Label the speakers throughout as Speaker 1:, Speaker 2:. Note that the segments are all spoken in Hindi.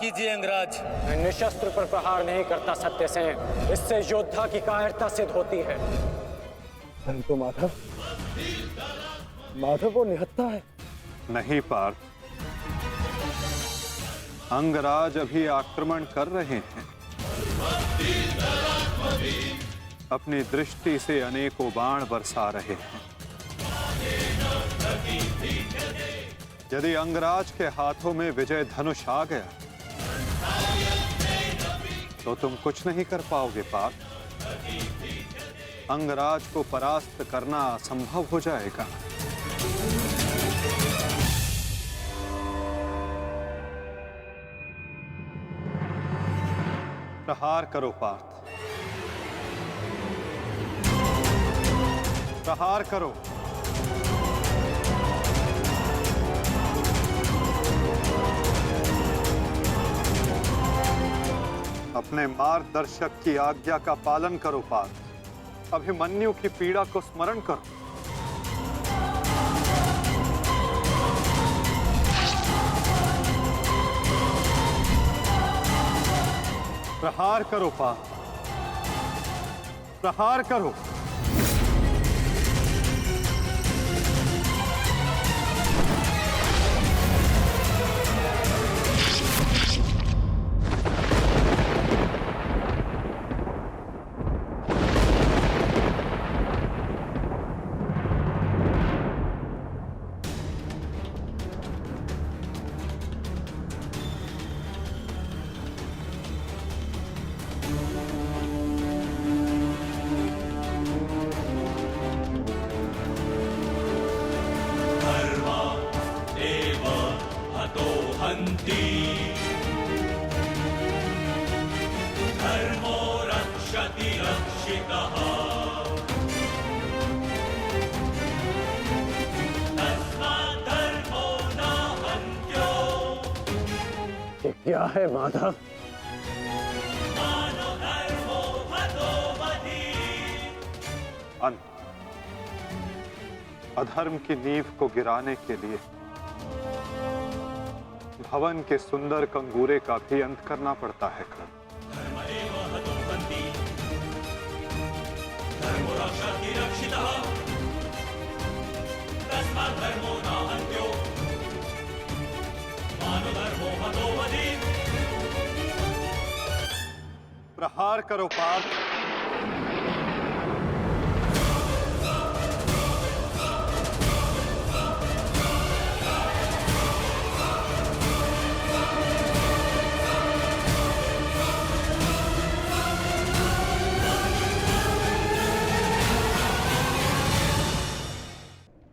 Speaker 1: कीजिए अंगराज।
Speaker 2: मैं निशस्त्र पर प्रहार नहीं करता सत्यसेन, इससे योद्धा की कायरता सिद्ध होती है।
Speaker 3: तो माधव, माधव वो निहत्था है।
Speaker 4: नहीं पार्थ, अंगराज अभी आक्रमण कर रहे हैं। अपनी दृष्टि से अनेकों बाण बरसा रहे हैं। यदि अंगराज के हाथों में विजय धनुष आ गया तो तुम कुछ नहीं कर पाओगे पार्थ। अंगराज को परास्त करना असंभव हो जाएगा। प्रहार करो पार्थ, प्रहार करो। अपने मार्गदर्शक की आज्ञा का पालन करो पार्थ। अभिमन्यु की पीड़ा को स्मरण करो। प्रहार करो पार्थ, प्रहार करो।
Speaker 5: धर्मो रक्षति रक्षितः तस्मात् धर्मो न हन्त्यो।
Speaker 2: ये क्या है माधव?
Speaker 5: मानो धर्मो हतो वधि।
Speaker 4: अंत, अधर्म की नींव को गिराने के लिए भवन के सुंदर कंगूरे का भी अंत करना पड़ता है।
Speaker 5: धर्मदेव हतो हन्ति, धर्मो रक्षति रक्षितः तस्मात् धर्मो न हन्त्यो। मानो धर्मो हतो वधि।
Speaker 4: प्रहार करो पार्थ,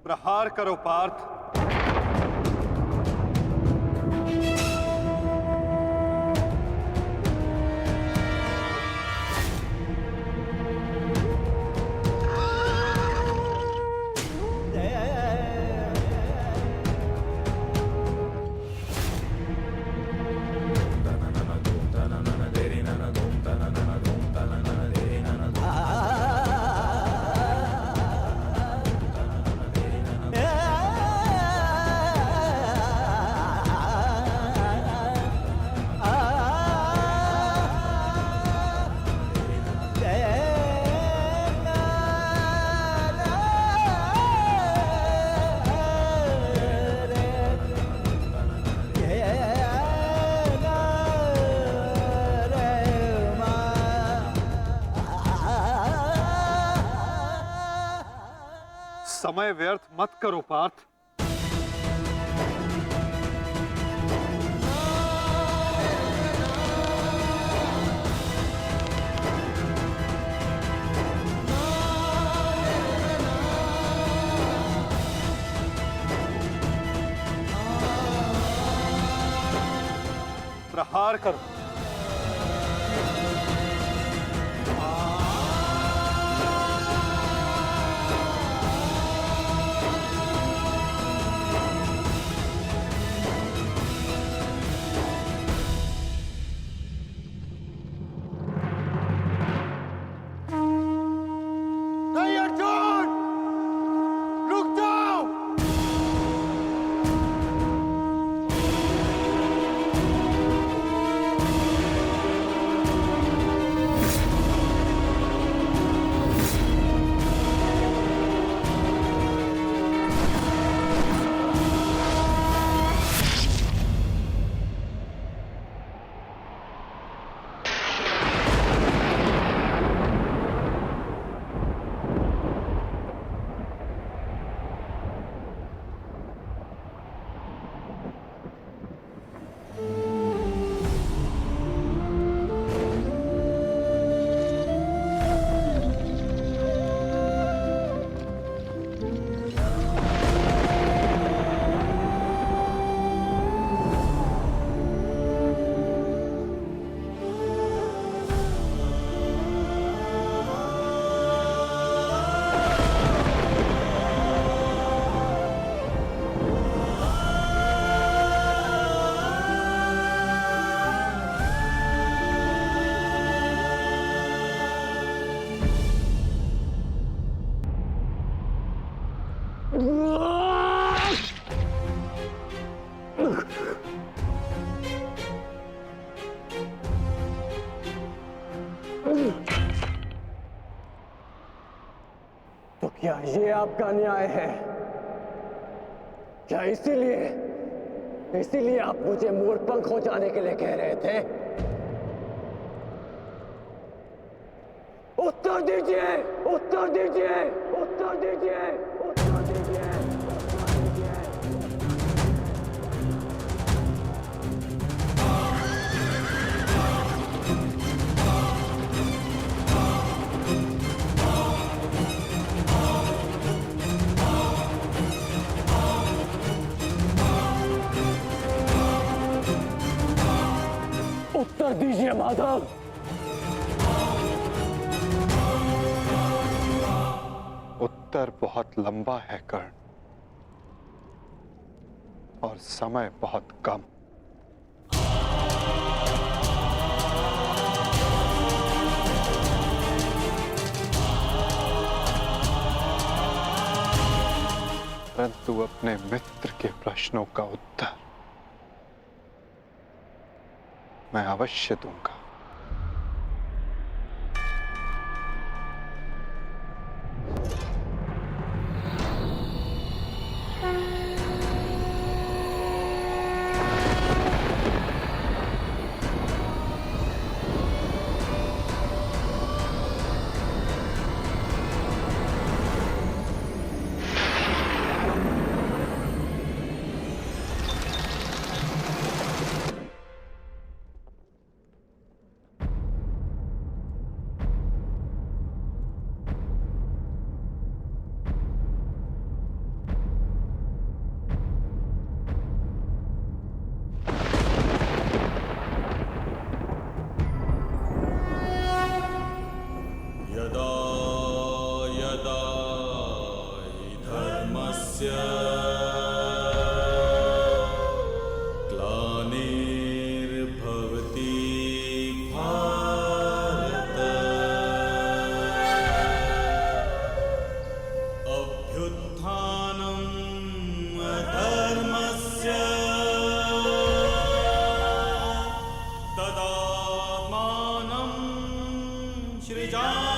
Speaker 4: प्रहार करो पार्थ। समय व्यर्थ मत करो पार्थ। प्रहार करो।
Speaker 2: आपका न्याय है? क्या इसीलिए आप मुझे मोरपंख हो जाने के लिए कह रहे थे? उत्तर दीजिए, उत्तर दीजिए, उत्तर दीजिए, उत्तर दीजिए, उत्तर दीजिए। उत्तर दीजिए माधव।
Speaker 4: उत्तर बहुत लंबा है कर्ण, और समय बहुत कम। परंतु अपने मित्र के प्रश्नों का उत्तर मैं अवश्य दूंगा।
Speaker 5: यदा यदा हि धर्मस्य ग्लानिर्भवति भारत अभ्युत्थानम् अधर्मस्य तदात्मानं सृजाम्यहम्।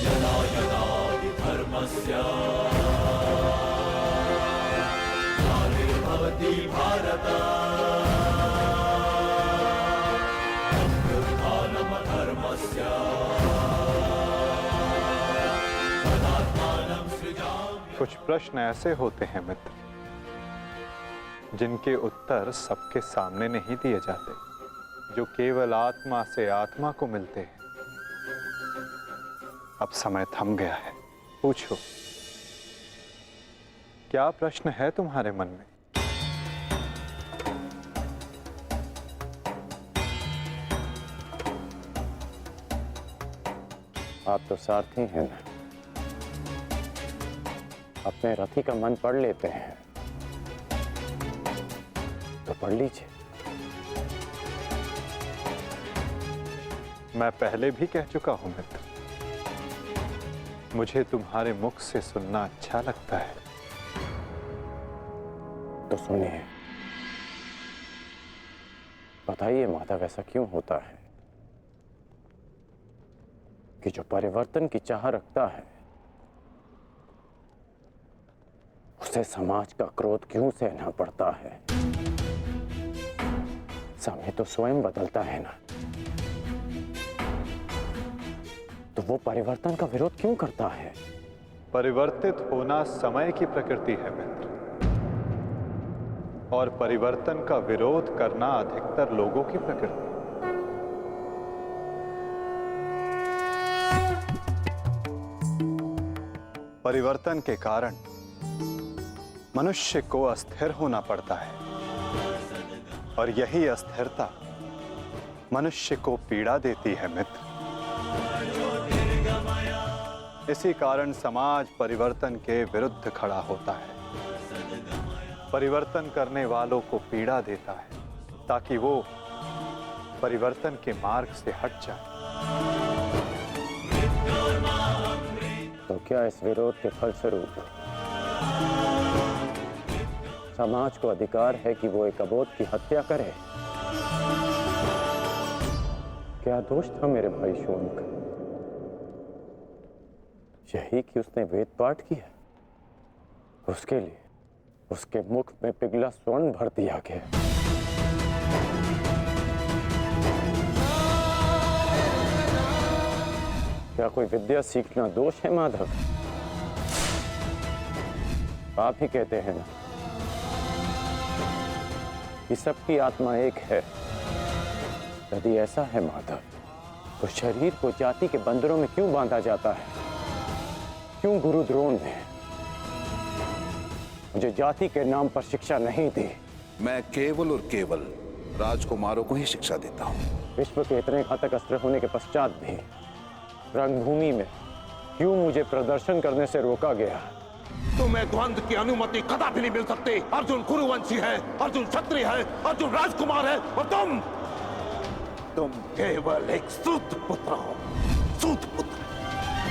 Speaker 5: यदा यदा हि धर्मस्य ग्लानिर्भवति भारत अभ्युत्थानम् अधर्मस्य तदात्मानं सृजाम्यहम्।
Speaker 4: कुछ प्रश्न ऐसे होते हैं मित्र, जिनके उत्तर सबके सामने नहीं दिए जाते, जो केवल आत्मा से आत्मा को मिलते हैं। अब समय थम गया है, पूछो, क्या प्रश्न है तुम्हारे मन में?
Speaker 2: आप तो सारथी हैं ना, अपने रथी का मन पढ़ लेते हैं, तो पढ़ लीजिए।
Speaker 4: मैं पहले भी कह चुका हूं मित्र, मुझे तुम्हारे मुख से सुनना अच्छा लगता है।
Speaker 2: तो सुनिए, बताइए माधव, ऐसा क्यों होता है कि जो परिवर्तन की चाह रखता है उसे समाज का क्रोध क्यों सहना पड़ता है? समय तो स्वयं बदलता है ना, तो वो परिवर्तन का विरोध क्यों करता है?
Speaker 4: परिवर्तित होना समय की प्रकृति है मित्र, और परिवर्तन का विरोध करना अधिकतर लोगों की प्रकृति। परिवर्तन के कारण मनुष्य को अस्थिर होना पड़ता है, और यही अस्थिरता मनुष्य को पीड़ा देती है मित्र। इसी कारण समाज परिवर्तन के विरुद्ध खड़ा होता है, परिवर्तन करने वालों को पीड़ा देता है, ताकि वो परिवर्तन के मार्ग से हट जाए।
Speaker 2: तो क्या इस विरोध के फलस्वरूप समाज को अधिकार है कि वो एक अबोध की हत्या करे। क्या दोष था मेरे भाई शून का? यही कि उसने वेद पाठ किया। उसके लिए उसके मुख में पिघला स्वर्ण भर दिया गया। क्या कोई विद्या सीखना दोष है माधव? आप ही कहते हैं ना कि सबकी आत्मा एक है। यदि ऐसा है माधव, तो शरीर को जाति के बंधनों में क्यों बांधा जाता है? क्यों गुरु द्रोण ने मुझे जाति के नाम पर शिक्षा नहीं दी?
Speaker 1: मैं केवल और केवल राजकुमारों को ही शिक्षा देता हूँ।
Speaker 2: विश्व के इतने घातक अस्त्र होने के पश्चात भी रंगभूमि में क्यों मुझे प्रदर्शन करने से रोका गया?
Speaker 1: तुम्हें द्वंद्व की अनुमति कदापि नहीं मिल सकती। अर्जुन कुरुवंशी है, अर्जुन क्षत्रिय है, अर्जुन राजकुमार है, और तुम केवल एक सूत पुत्र हो। सूत पुत्र।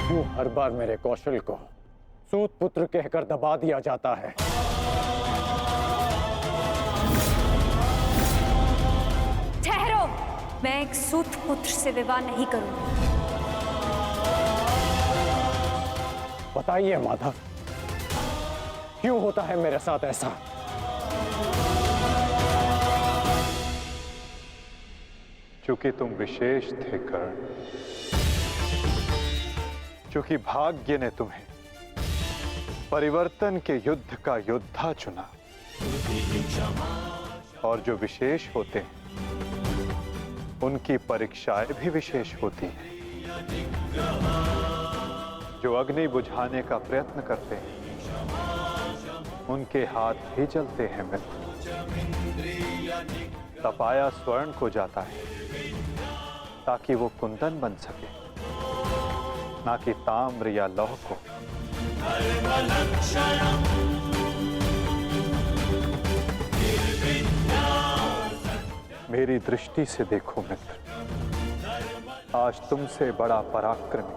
Speaker 2: क्यों हर बार मेरे कौशल को सूत पुत्र कहकर दबा दिया जाता है?
Speaker 6: ठहरो, मैं एक सूत पुत्र से विवाह नहीं करूंगी।
Speaker 2: बताइए माधव, क्यों होता है मेरे साथ ऐसा?
Speaker 4: चूंकि तुम विशेष थे कर्ण, चूंकि भाग्य ने तुम्हें परिवर्तन के युद्ध का योद्धा चुना, और जो विशेष होते हैं उनकी परीक्षाएं भी विशेष होती हैं। जो अग्नि बुझाने का प्रयत्न करते हैं उनके हाथ भी जलते हैं मित्र। तपाया स्वर्ण को जाता है ताकि वो कुंदन बन सके, ना कि ताम्र या लौह को। मेरी दृष्टि से देखो मित्र, आज तुमसे बड़ा पराक्रमी,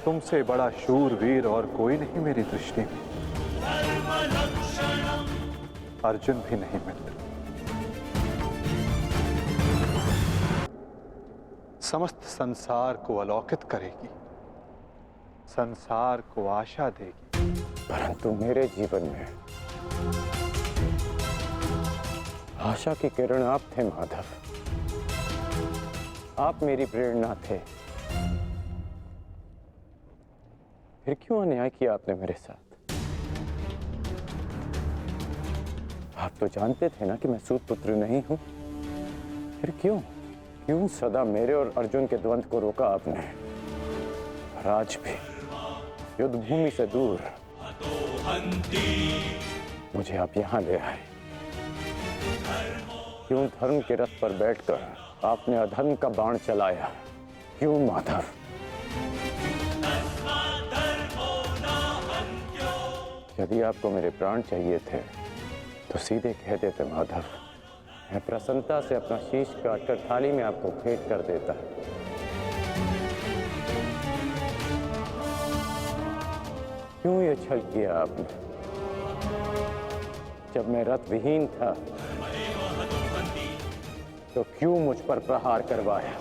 Speaker 4: तुमसे बड़ा शूरवीर और कोई नहीं मेरी दृष्टि में। अर्जुन भी नहीं मित्र। समस्त संसार को अलौकित करेगी, संसार को आशा देगी।
Speaker 2: परंतु मेरे जीवन में आशा की किरण आप थे माधव। आप मेरी प्रेरणा थे। फिर क्यों अन्याय किया आपने मेरे साथ? आप तो जानते थे ना कि मैं सूत पुत्र नहीं हूं। फिर क्यों सदा मेरे और अर्जुन के द्वंद्व को रोका आपने? और आज भी युद्ध भूमि से दूर मुझे आप यहां ले आए। क्यों धर्म के रथ पर बैठकर आपने अधर्म का बाण चलाया? क्यों माधव? यदि आपको मेरे प्राण चाहिए थे तो सीधे कह देते माधव। मैं प्रसन्नता से अपना शीश काटकर थाली में आपको भेंट कर देता। क्यों ये छल किया आपने? जब मैं रथ विहीन था तो क्यों मुझ पर प्रहार करवाया?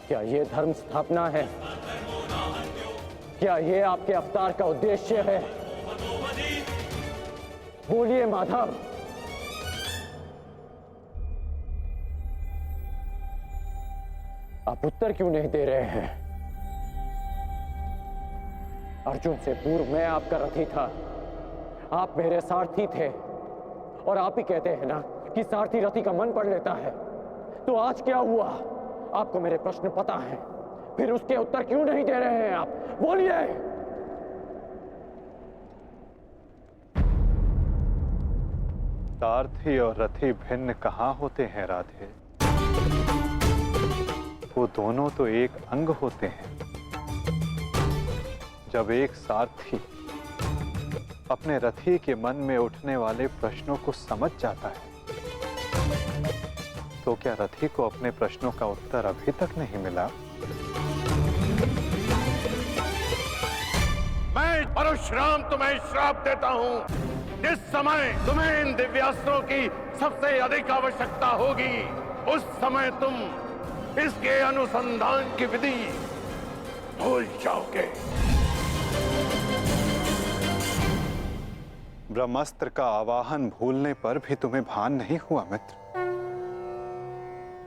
Speaker 2: क्या ये धर्म स्थापना है? क्या ये आपके अवतार का उद्देश्य है? बोलिए माधव। आप उत्तर क्यों नहीं दे रहे हैं? अर्जुन से पूर्व मैं आपका रथी था। आप मेरे सारथी थे। और आप ही कहते हैं ना कि सारथी रथी का मन पढ़ लेता है। तो आज क्या हुआ? आपको मेरे प्रश्न पता है, फिर उसके उत्तर क्यों नहीं दे रहे हैं आप? बोलिए।
Speaker 4: सारथी और रथी भिन्न कहाँ होते हैं राधे? वो दोनों तो एक अंग होते हैं। जब एक सारथी अपने रथी के मन में उठने वाले प्रश्नों को समझ जाता है, तो क्या रथी को अपने प्रश्नों का उत्तर अभी तक नहीं मिला?
Speaker 1: मैं परशुराम तुम्हें श्राप देता हूँ। जिस समय तुम्हें इन दिव्यास्त्रों की सबसे अधिक आवश्यकता होगी, उस समय तुम इसके अनुसंधान की विधि भूल जाओगे।
Speaker 4: ब्रह्मास्त्र का आवाहन भूलने पर भी तुम्हें भान नहीं हुआ मित्र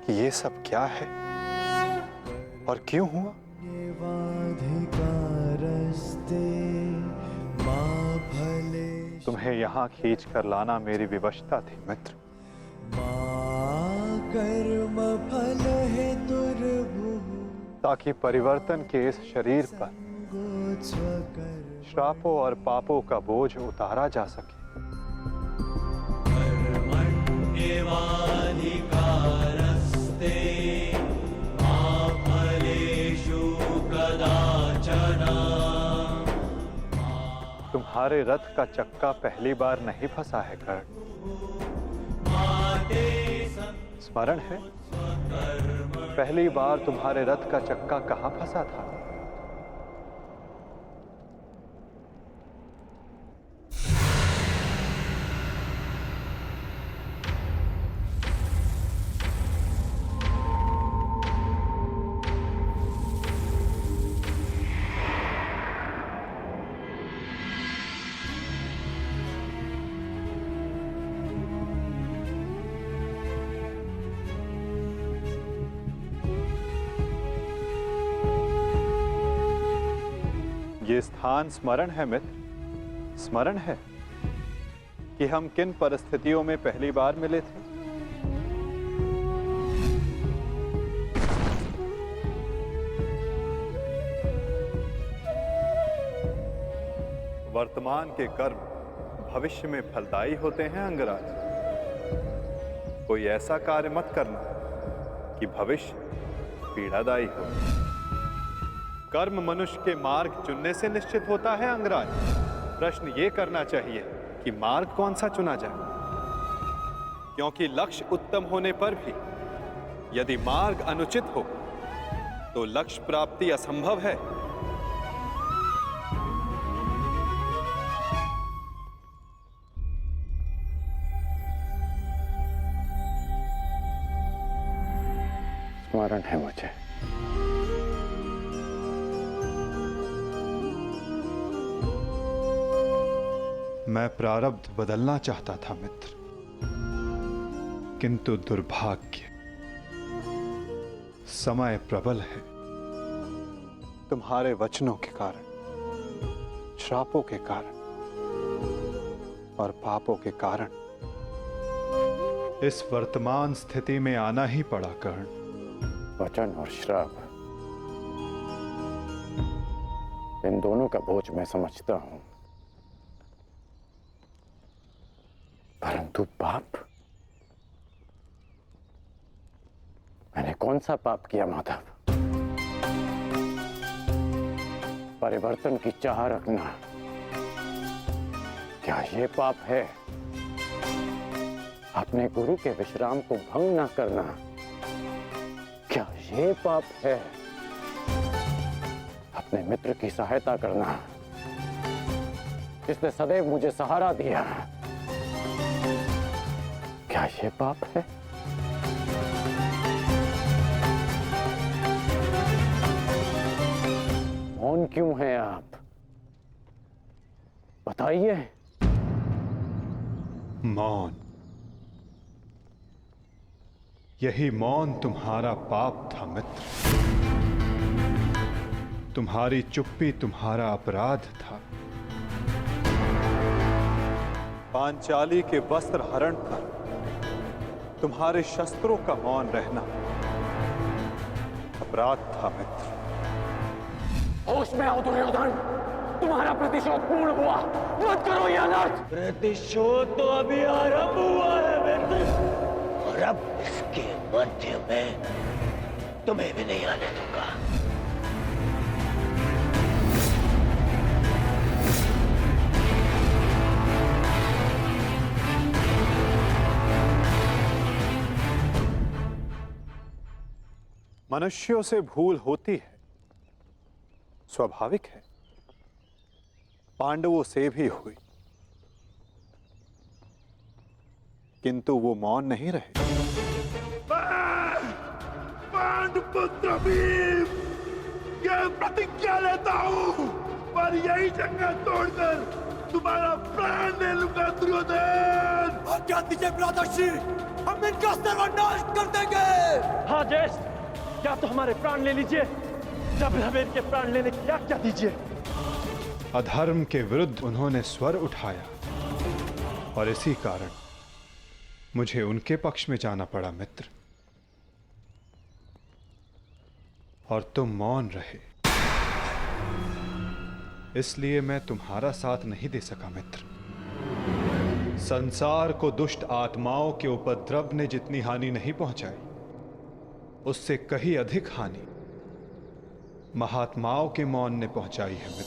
Speaker 4: कि ये सब क्या है और क्यों हुआ? तुम्हें यहाँ खींच कर लाना मेरी विवशता थी मित्र।
Speaker 7: कर्म फल है दुर्भुः
Speaker 4: ताकि परिवर्तन के इस शरीर पर श्रापों और पापों का बोझ उतारा जा सके।
Speaker 5: कर्मण्येवाधिकारस्ते मा फलेषु कदाचन।
Speaker 4: तुम्हारे रथ का चक्का पहली बार नहीं फंसा है कर्ण। स्मरण है पहली बार तुम्हारे रथ का चक्का कहां फंसा था? ये स्थान स्मरण है मित्र, स्मरण है कि हम किन परिस्थितियों में पहली बार मिले थे? वर्तमान के कर्म भविष्य में फलदायी होते हैं अंगराज। कोई ऐसा कार्य मत करना कि भविष्य पीड़ादायी हो। कर्म मनुष्य के मार्ग चुनने से निश्चित होता है अंगराज। प्रश्न ये करना चाहिए कि मार्ग कौन सा चुना जाए, क्योंकि लक्ष्य उत्तम होने पर भी यदि मार्ग अनुचित हो तो लक्ष्य प्राप्ति असंभव है।
Speaker 2: स्मरण है मुझे।
Speaker 4: मैं प्रारब्ध बदलना चाहता था मित्र, किंतु दुर्भाग्य समय प्रबल है। तुम्हारे वचनों के कारण, श्रापों के कारण और पापों के कारण इस वर्तमान स्थिति में आना ही पड़ा कर्ण।
Speaker 2: वचन और श्राप, इन दोनों का बोझ मैं समझता हूं, परंतु पाप, मैंने कौन सा पाप किया माधव? परिवर्तन की चाह रखना, क्या ये पाप है? अपने गुरु के विश्राम को भंग न करना, क्या ये पाप है? अपने मित्र की सहायता करना, जिसने सदैव मुझे सहारा दिया, क्या ये पाप है? मौन क्यों हैं आप? बताइए।
Speaker 4: मौन, यही मौन तुम्हारा पाप था मित्र। तुम्हारी चुप्पी तुम्हारा अपराध था। पांचाली के वस्त्र हरण पर तुम्हारे शस्त्रों का मौन रहना अपराध था मित्र।
Speaker 2: होश में आओ दुर्योधन, तुम्हारा प्रतिशोध पूर्ण हुआ, मत करो यह अनर्थ।
Speaker 7: प्रतिशोध तो अभी आरंभ हुआ है मित्र, और अब इसके मध्य में तुम्हें भी नहीं आने दूंगा।
Speaker 4: मनुष्यों से भूल होती है, स्वाभाविक है, पांडवों से भी हुई, किंतु वो मौन नहीं रहे।
Speaker 1: पांडुपुत्र भीम, ये प्रतिज्ञा लेता हूँ पर यही जंगल तोड़कर तुम्हारा प्राण ले लूंगा दुर्योधन।
Speaker 5: आज्ञा दीजिए भ्राताश्री, हम इनका सर्वनाश कर देंगे।
Speaker 3: हाँ ज्येष्ठ, क्या तो हमारे प्राण ले लीजिए, जब हमें इनके प्राण लेने की आज्ञा दीजिए।
Speaker 4: अधर्म के विरुद्ध उन्होंने स्वर उठाया और इसी कारण मुझे उनके पक्ष में जाना पड़ा मित्र, और तुम मौन रहे, इसलिए मैं तुम्हारा साथ नहीं दे सका मित्र। संसार को दुष्ट आत्माओं के उपद्रव ने जितनी हानि नहीं पहुंचाई, उससे कहीं अधिक हानि महात्माओं के मौन ने पहुंचाई है मित्र।